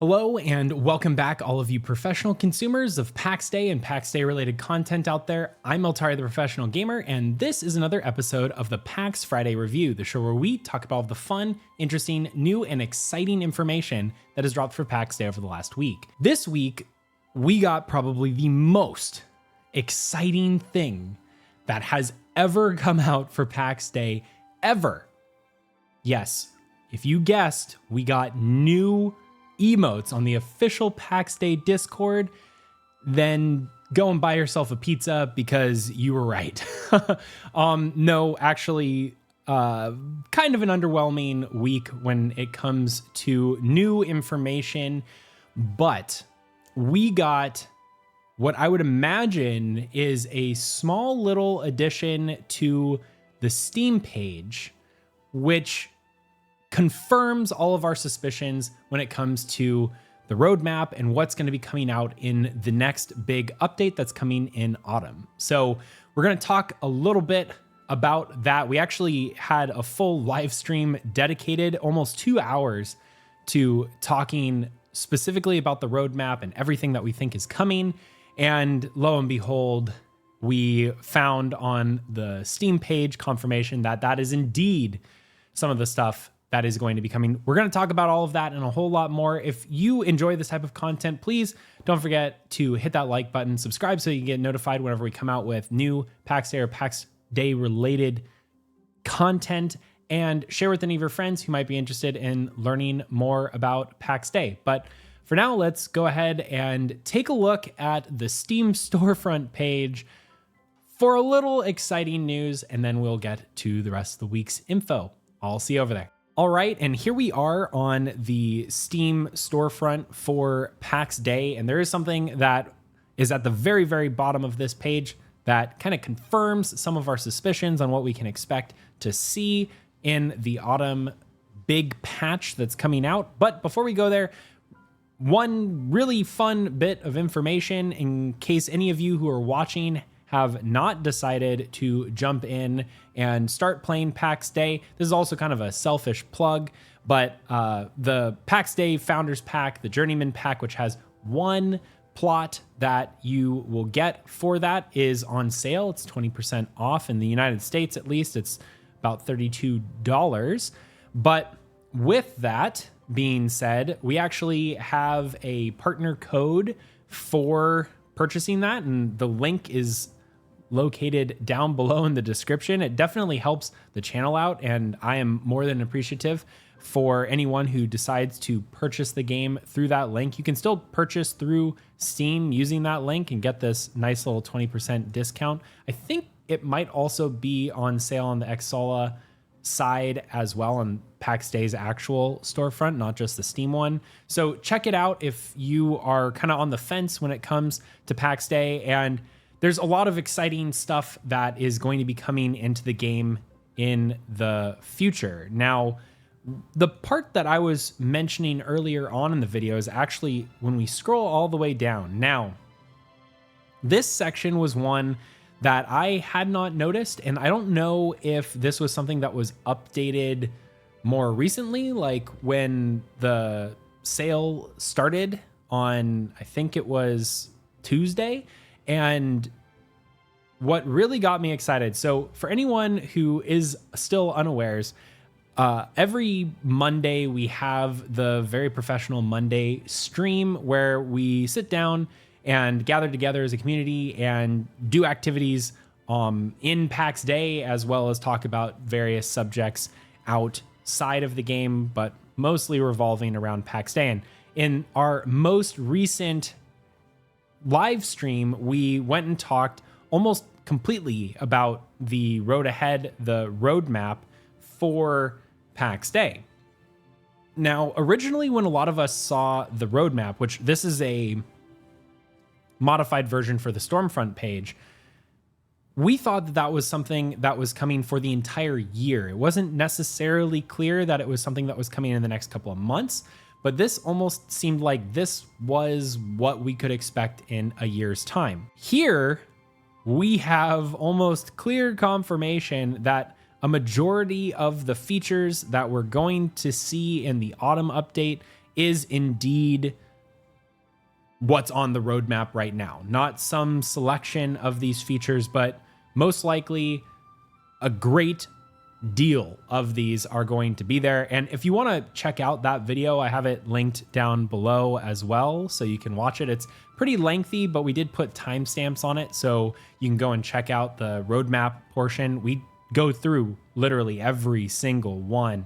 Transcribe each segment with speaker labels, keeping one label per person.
Speaker 1: Hello and welcome back, all of you professional consumers of Pax Dei and Pax Dei related content out there. I'm Altari the Professional Gamer, and this is another episode of the PAX Friday Review, the show where we talk about all the fun, interesting, new, and exciting information that has dropped for Pax Dei over the last week. This week, we got probably the most exciting thing that has ever come out for Pax Dei ever. Yes, if you guessed, we got new emotes on the official Pax Dei Discord. Then go and buy yourself a pizza because you were right. No, actually, kind of an underwhelming week when it comes to new information, but we got what I would imagine is a small little addition to the Steam page, which confirms all of our suspicions when it comes to the roadmap and what's going to be coming out in the next big update that's coming in autumn. So we're going to talk a little bit about that. We actually had a full live stream dedicated almost 2 hours to talking specifically about the roadmap and everything that we think is coming. And lo and behold, we found on the Steam page confirmation that that is indeed some of the stuff that is going to be coming. We're going to talk about all of that and a whole lot more. If you enjoy this type of content, please don't forget to hit that like button, subscribe so you can get notified whenever we come out with new Pax Dei or Pax Dei related content, and share with any of your friends who might be interested in learning more about Pax Dei. But for now, let's go ahead and take a look at the Steam storefront page for a little exciting news, and then we'll get to the rest of the week's info. I'll see you over there. All right, and here we are on the Steam storefront for Pax Dei, and there is something that is at the very, very bottom of this page that kind of confirms some of our suspicions on what we can expect to see in the autumn big patch that's coming out. But before we go there, one really fun bit of information in case any of you who are watching have not decided to jump in and start playing Pax Dei. This is also kind of a selfish plug, but the Pax Dei Founders Pack, the Journeyman Pack, which has one plot that you will get for that, is on sale. It's 20% off in the United States, at least. It's about $32. But with that being said, we actually have a partner code for purchasing that, and the link is located down below in the description. It definitely helps the channel out, and I am more than appreciative for anyone who decides to purchase the game through that link. You can still purchase through Steam using that link and get this nice little 20% discount. I think it might also be on sale on the Xsola side as well, on Pax Dei's actual storefront, not just the Steam one. So check it out if you are kind of on the fence when it comes to Pax Dei. And there's a lot of exciting stuff that is going to be coming into the game in the future. Now, the part that I was mentioning earlier on in the video is actually when we scroll all the way down. Now, this section was one that I had not noticed, and I don't know if this was something that was updated more recently, like when the sale started on, I think it was Tuesday. And what really got me excited, so for anyone who is still unawares, every Monday we have the Very Professional Monday stream where we sit down and gather together as a community and do activities in Pax Dei, as well as talk about various subjects outside of the game, but mostly revolving around Pax Dei. And in our most recent live stream, we went and talked almost completely about the road ahead, the roadmap for Pax Dei. Now, originally when a lot of us saw the roadmap, which this is a modified version for the Stormfront page, we thought that that was something that was coming for the entire year. It wasn't necessarily clear that it was something that was coming in the next couple of months, but this almost seemed like this was what we could expect in a year's time. Here, we have almost clear confirmation that a majority of the features that we're going to see in the autumn update is indeed what's on the roadmap right now. Not some selection of these features, but most likely a great deal of these are going to be there. And if you want to check out that video, I have it linked down below as well, so you can watch it. It's pretty lengthy, but we did put timestamps on it, so you can go and check out the roadmap portion. We go through literally every single one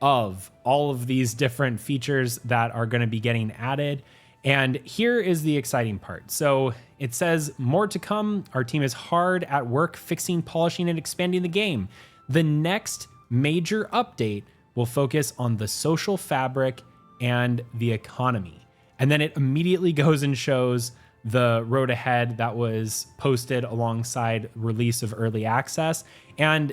Speaker 1: of all of these different features that are going to be getting added. And here is the exciting part. So it says, more to come. Our team is hard at work fixing, polishing, and expanding the game. The next major update will focus on the social fabric and the economy. And then it immediately goes and shows the road ahead that was posted alongside release of early access. And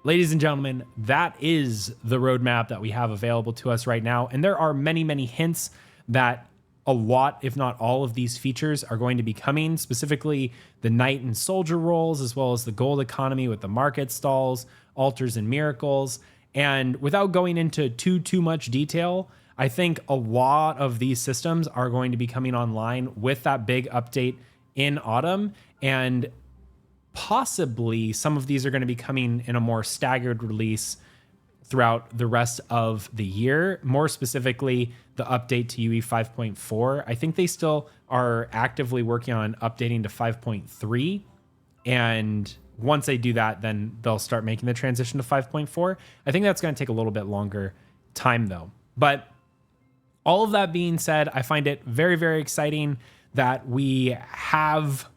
Speaker 1: ladies and gentlemen, that is the roadmap that we have available to us right now. And there are many, many hints that a lot, if not all of these features are going to be coming, specifically the knight and soldier roles, as well as the gold economy with the market stalls, altars and miracles. And without going into too much detail, I think a lot of these systems are going to be coming online with that big update in autumn. And possibly some of these are going to be coming in a more staggered release throughout the rest of the year. More specifically, the update to UE 5.4. I think they still are actively working on updating to 5.3. And once they do that, then they'll start making the transition to 5.4. I think that's going to take a little bit longer time though. But all of that being said, I find it very, very exciting that we have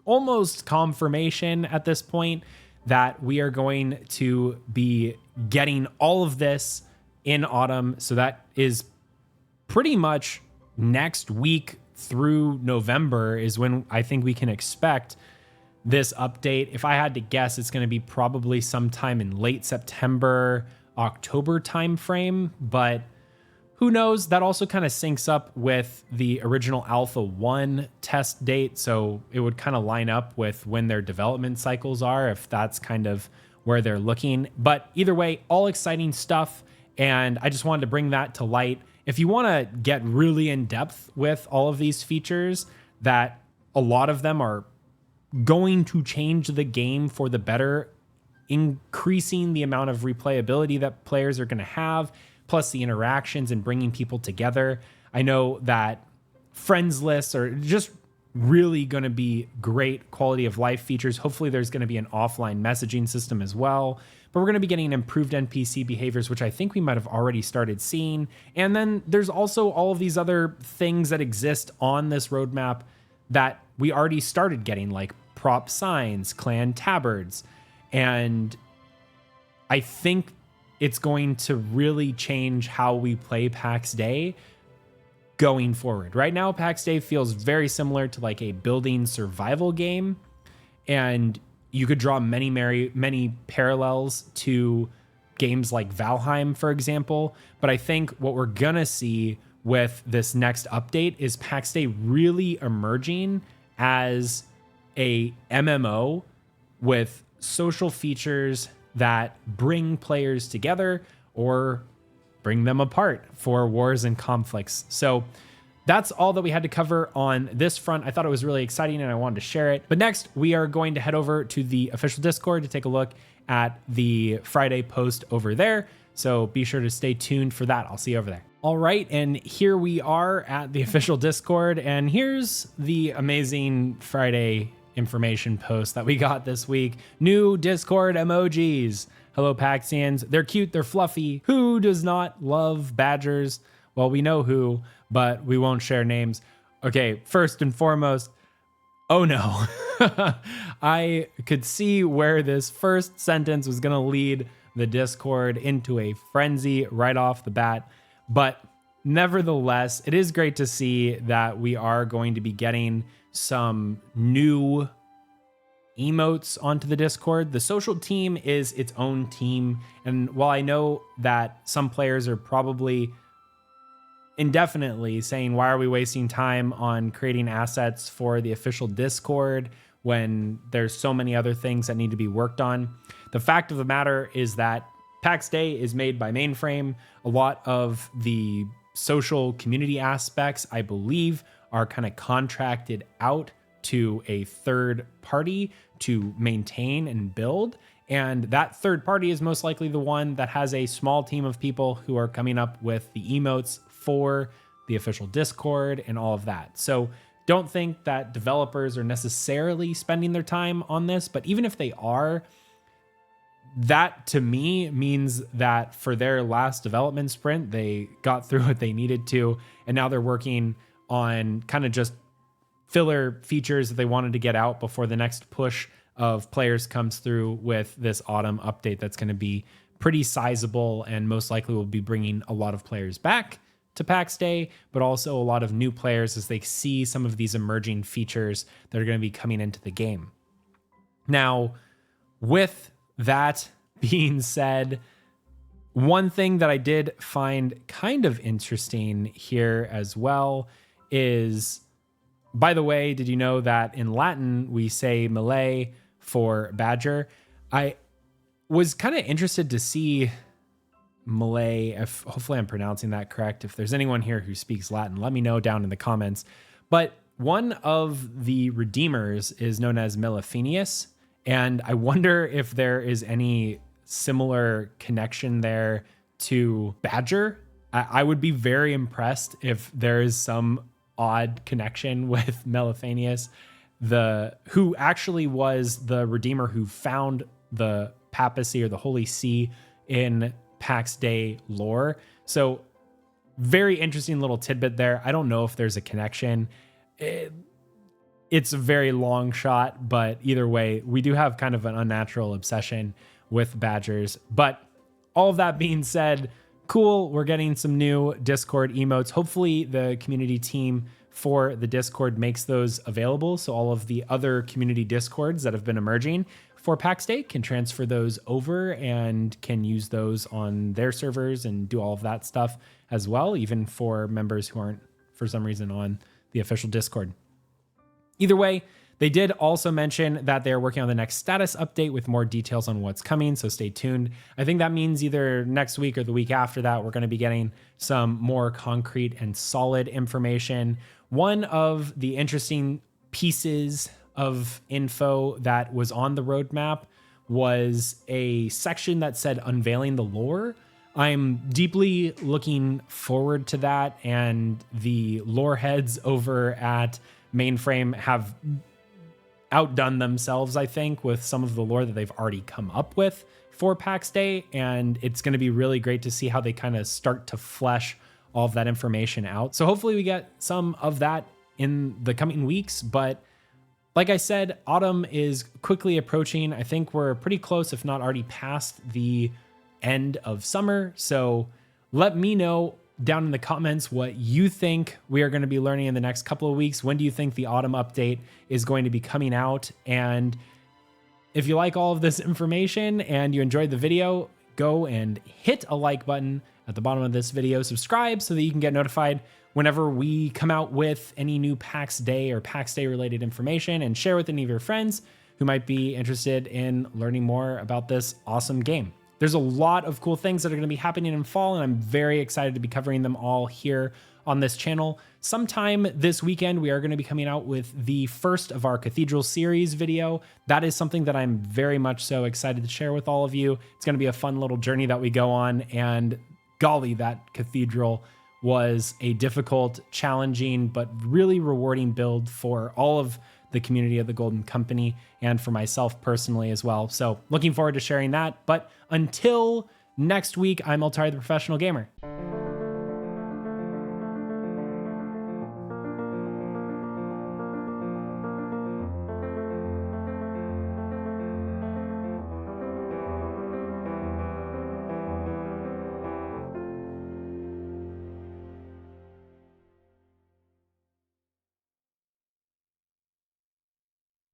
Speaker 1: almost confirmation at this point that we are going to be getting all of this in autumn. So that is pretty much next week through November is when I think we can expect this update. If I had to guess, it's going to be probably sometime in late September, October timeframe, but who knows? That also kind of syncs up with the original Alpha 1 test date. So it would kind of line up with when their development cycles are, if that's kind of where they're looking. But either way, all exciting stuff. And I just wanted to bring that to light. If you want to get really in depth with all of these features, that a lot of them are going to change the game for the better, increasing the amount of replayability that players are going to have, plus the interactions and bringing people together. I know that friends lists are just really going to be great quality of life features. Hopefully there's going to be an offline messaging system as well, but we're going to be getting improved NPC behaviors, which I think we might have already started seeing. And then there's also all of these other things that exist on this roadmap that we already started getting, like prop signs, clan tabards. And I think it's going to really change how we play Pax Dei going forward. Right now, Pax Dei feels very similar to like a building survival game, and you could draw many parallels to games like Valheim, for example. But I think what we're gonna see with this next update is Pax Dei really emerging as a MMO with social features that bring players together or bring them apart for wars and conflicts. So that's all that we had to cover on this front. I thought it was really exciting and I wanted to share it. But next, we are going to head over to the official Discord to take a look at the FriDEI post over there. So be sure to stay tuned for that. I'll see you over there. All right, and here we are at the official Discord, and here's the amazing FriDEI information post that we got this week. New Discord emojis. Hello, Paxians. They're cute, they're fluffy. Who does not love badgers? Well, we know who, but we won't share names. Okay, first and foremost, oh no. I could see where this first sentence was gonna lead the Discord into a frenzy right off the bat. But nevertheless, it is great to see that we are going to be getting some new emotes onto the Discord. The social team is its own team. And while I know that some players are probably indefinitely saying, why are we wasting time on creating assets for the official Discord when there's so many other things that need to be worked on? The fact of the matter is that Pax Dei is made by Mainframe. A lot of the social community aspects, I believe, are kind of contracted out to a third party to maintain and build. And that third party is most likely the one that has a small team of people who are coming up with the emotes for the official Discord and all of that. So don't think that developers are necessarily spending their time on this, but even if they are, that to me means that for their last development sprint, they got through what they needed to, and now they're working on kind of just filler features that they wanted to get out before the next push of players comes through with this autumn update that's going to be pretty sizable and most likely will be bringing a lot of players back to Pax Dei, but also a lot of new players as they see some of these emerging features that are going to be coming into the game. Now, with that being said, one thing that I did find kind of interesting here as well is, by the way, did you know that in Latin we say Malay for badger? I was kind of interested to see Malay, if hopefully I'm pronouncing that correct. If there's anyone here who speaks Latin, let me know down in the comments. But one of the redeemers is known as Melifenius, and I wonder if there is any similar connection there to badger. I would be very impressed if there is some odd connection with Melifenius, who actually was the redeemer who found the papacy or the Holy See in Pax Dei lore. So very interesting little tidbit there. I don't know if there's a connection. It's a very long shot, but either way, we do have kind of an unnatural obsession with badgers. But all of that being said, cool. We're getting some new Discord emotes. Hopefully the community team for the Discord makes those available, so all of the other community Discords that have been emerging for Pax Dei can transfer those over and can use those on their servers and do all of that stuff as well, even for members who aren't for some reason on the official Discord. Either way, they did also mention that they're working on the next status update with more details on what's coming, so stay tuned. I think that means either next week or the week after that, we're going to be getting some more concrete and solid information. One of the interesting pieces of info that was on the roadmap was a section that said unveiling the lore. I'm deeply looking forward to that, and the lore heads over at Mainframe have outdone themselves, I think, with some of the lore that they've already come up with for Pax Dei, and it's going to be really great to see how they kind of start to flesh all of that information out. So hopefully we get some of that in the coming weeks, but like I said, autumn is quickly approaching. I think we're pretty close, if not already past the end of summer. So let me know down in the comments what you think we are going to be learning in the next couple of weeks. When do you think the autumn update is going to be coming out? And if you like all of this information and you enjoyed the video, go and hit a like button at the bottom of this video. Subscribe so that you can get notified whenever we come out with any new Pax Dei or Pax Dei related information, and share with any of your friends who might be interested in learning more about this awesome game. There's a lot of cool things that are going to be happening in fall, and I'm very excited to be covering them all here on this channel. Sometime this weekend, we are going to be coming out with the first of our Cathedral series video. That is something that I'm very much so excited to share with all of you. It's going to be a fun little journey that we go on, and golly, that Cathedral was a difficult, challenging, but really rewarding build for all of the community of the Golden Company and for myself personally as well. So looking forward to sharing that. But until next week, I'm Altair the Professional Gamer.